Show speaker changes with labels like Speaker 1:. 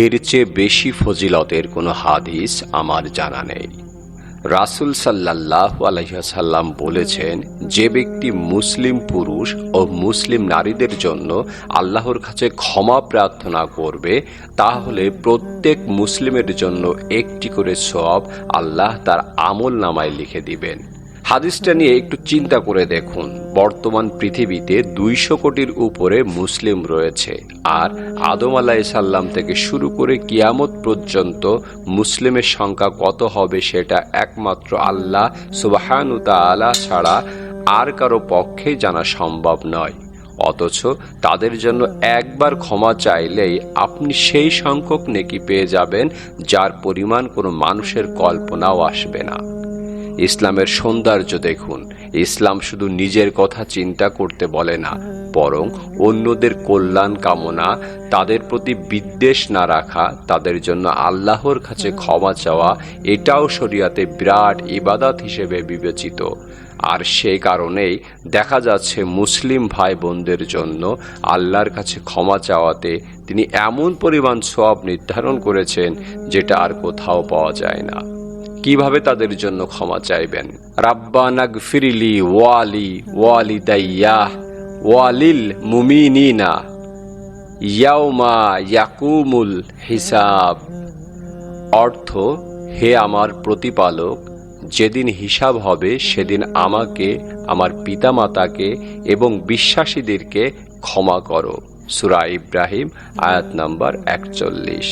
Speaker 1: এর চেয়ে বেশি ফজিলতের কোনো হাদিস আমার জানা নেই। রাসূল সাল্লাল্লাহু আলাইহি ওয়াসাল্লাম বলেছেন, যে ব্যক্তি মুসলিম পুরুষ ও মুসলিম নারীদের জন্য আল্লাহর কাছে ক্ষমা প্রার্থনা করবে, তাহলে প্রত্যেক মুসলিমের জন্য একটি করে সওয়াব আল্লাহ তার আমল নামায় লিখে দিবেন। হাদিসটা নিয়ে একটু চিন্তা করে দেখুন, বর্তমান পৃথিবীতে 200 কোটির উপরে মুসলিম রয়েছে, আর আদম আলাইহিস সালাম থেকে শুরু করে কিয়ামত পর্যন্ত মুসলিমের সংখ্যা কত হবে সেটা একমাত্র আল্লাহ সুবহানাহু ওয়া তাআলা ছাড়া আর কারো পক্ষেই জানা সম্ভব নয়। অথচ তাদের জন্য একবার ক্ষমা চাইলেই আপনি সেই সংখ্যক নেকি পেয়ে যাবেন যার পরিমাণ কোনো মানুষের কল্পনাও আসবে না। ইসলামের সৌন্দর্য দেখুন, ইসলাম শুধু নিজের কথা চিন্তা করতে বলে না, বরং অন্যদের কল্যাণ কামনা, তাদের প্রতি বিদ্বেষ না রাখা, তাদের জন্য আল্লাহর কাছে ক্ষমা চাওয়া, এটাও শরিয়াতে বিরাট ইবাদত হিসেবে বিবেচিত। আর সেই কারণেই দেখা যাচ্ছে মুসলিম ভাই বোনদের জন্য আল্লাহর কাছে ক্ষমা চাওয়াতে তিনি এমন পরিমাণ সওয়াব নির্ধারণ করেছেন যেটা আর কোথাও পাওয়া যায় না। কিভাবে তাদের জন্য ক্ষমা চাইবেন? রাব্বানাগফিরলি ওয়ালি ওয়ালিদাইয়া ওয়ালিল মুমিনিনা ইয়াউমা ইয়াকুমুল হিসাব। অর্থ, হে আমার প্রতিপালক, যেদিন হিসাব হবে সেদিন আমাকে, আমার পিতামাতাকে এবং বিশ্বাসীদেরকে ক্ষমা করো। সূরা ইব্রাহিম আয়াত নাম্বার 41।